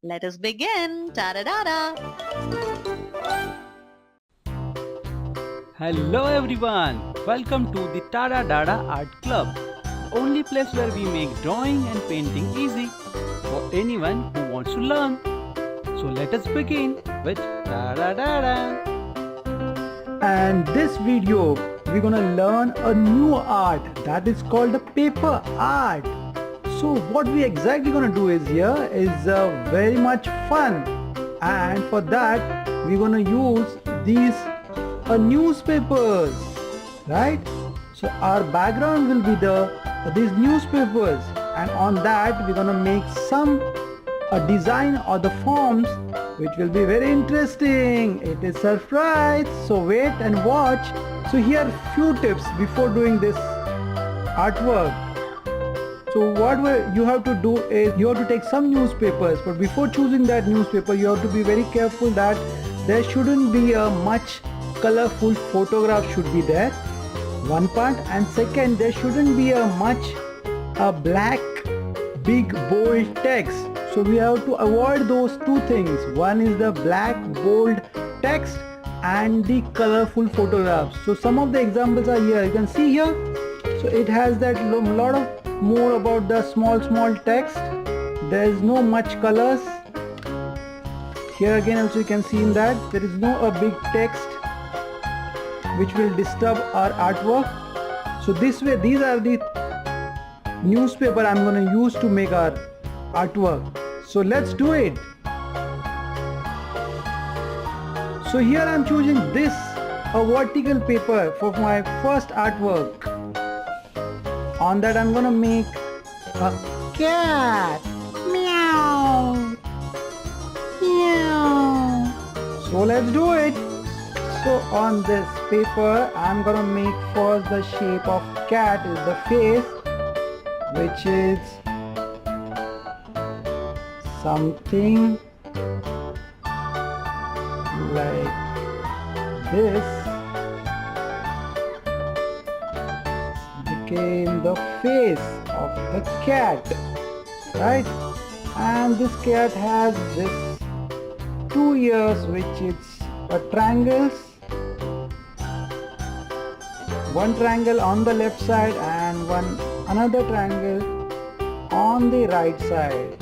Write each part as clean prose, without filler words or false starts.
Let us begin. TADA-DADA. Hello everyone, welcome to the TADA-DADA Art Club, the only place where we make drawing and painting easy for anyone who wants to learn. So let us begin with TADA-DADA. And this video we're gonna learn a new art that is called the paper art. So what we exactly gonna do is very much fun, and for that we're gonna use these newspapers, right? So our background will be these newspapers, and on that we're gonna make some design or the forms which will be very interesting. It is surprise, so wait and watch. So here are few tips before doing this artwork. So what you have to do is you have to take some newspapers, but before choosing that newspaper you have to be very careful that there shouldn't be a much colorful photograph should be there, one part, and second, there shouldn't be a black big bold text. So we have to avoid those two things. One is the black bold text and the colorful photographs. So some of the examples are here. You can see here. So it has that lot of more about the small text. There is no much colors. Here again also you can see in that there is no a big text which will disturb our artwork. So this way these are the newspaper I'm going to use to make our artwork. So let's do it. So here I'm choosing this a vertical paper for my first artwork. On that I'm gonna make a cat. Meow. Meow. So let's do it. So on this paper I'm gonna make first the shape of cat is the face, which is something like this. Became the face of the cat, right? And this cat has this 2 ears, which is a triangles, one triangle on the left side and another triangle on the right side.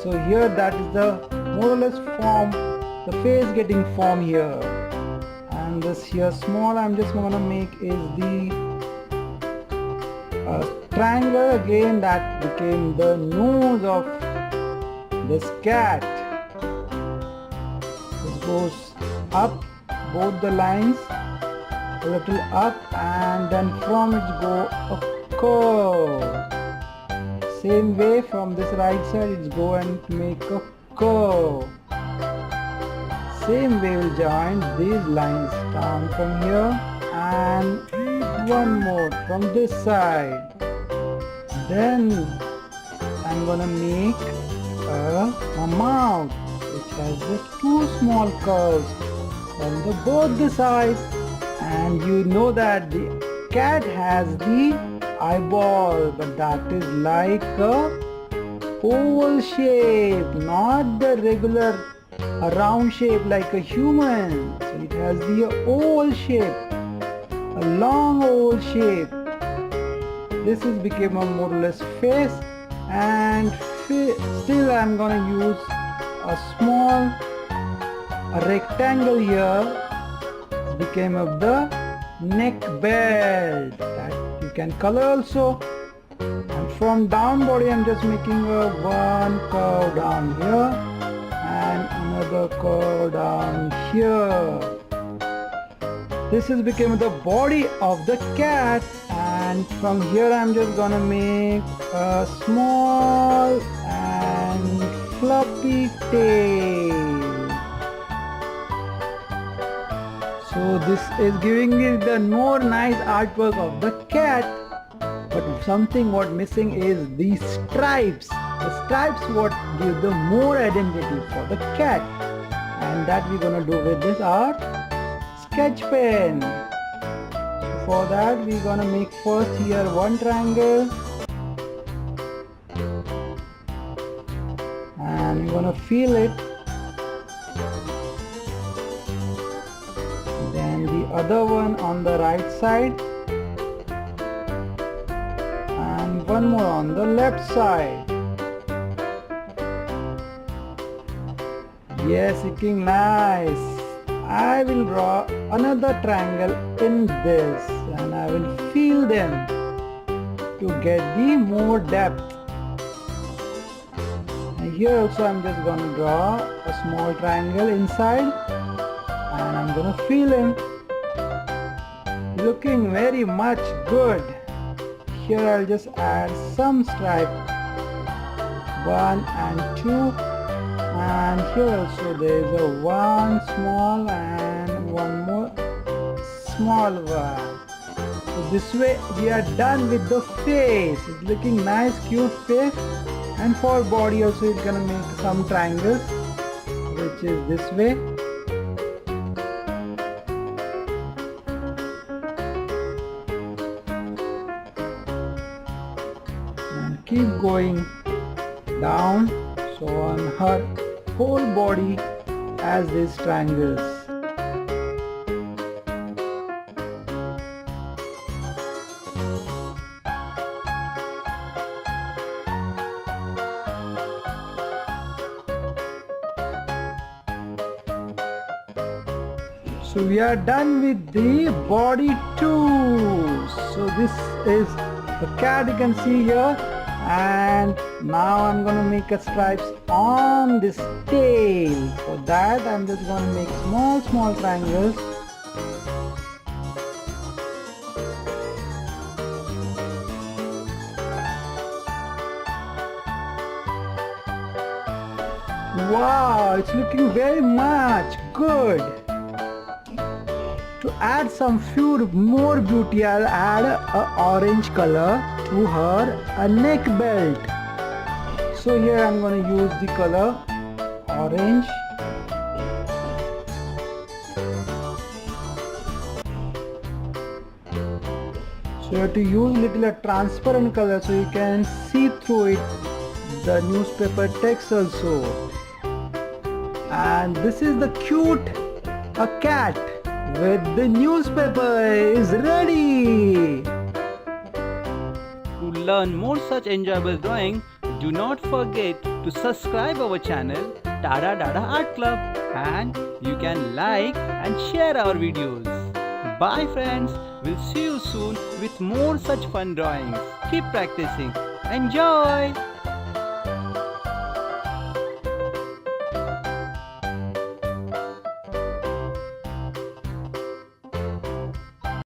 So here that is the more or less form, the face getting formed here. And this here small I'm just gonna make is the triangle again that became the nose of this cat. This goes up both the lines a little up, and then from it go a curve. Same way from this right side it's go and make a curve. Same way we'll join these lines down from here and one more from this side. Then I'm gonna make a mouth which has the two small curves on both the sides, and you know that the cat has the eyeball, but that is like a oval shape, not the regular round shape like a human. So it has the oval shape, a long oval shape. This is became a more or less face, and still I'm gonna use a small rectangle here. Became of the neck belt that you can color also. And from down body I'm just making a one curve down here and another curve down here. This is became the body of the cat, and from here I'm just gonna make a small and fluffy tail. So this is giving me the more nice artwork of the cat, but something what missing is these stripes. The stripes what give the more identity for the cat, and that we're gonna do with this art sketch pen. For that we're gonna make first here one triangle, and and you're gonna feel it. Then the other one on the right side, and one more on the left side. Yes, looking nice. I will draw another triangle in this and I will feel them to get the more depth. And here also I'm just going to draw a small triangle inside and I'm going to feel him. Looking very much good. Here I'll just add some stripe, 1 and 2. And here also there is a one small and one more small one. So this way we are done with the face. It's looking nice, cute face. And for body also it's gonna make some triangles, which is this way. And keep going down. So on her whole body as these triangles. So we are done with the body too. So this is the cat you can see here. And now I'm going to make a stripes on this tail. For that I'm just going to make small triangles. Wow, it's looking very much good. To add some few more beauty, I'll add a orange color to her neck belt. So here I'm going to use the color orange. So you have to use little a transparent color so you can see through it the newspaper text also. And this is the cute cat with the newspaper is ready. To learn more such enjoyable drawing, do not forget to subscribe our channel TADA-DADA Art Club, and you can like and share our videos. Bye friends, we'll see you soon with more such fun drawings. Keep practicing. Enjoy!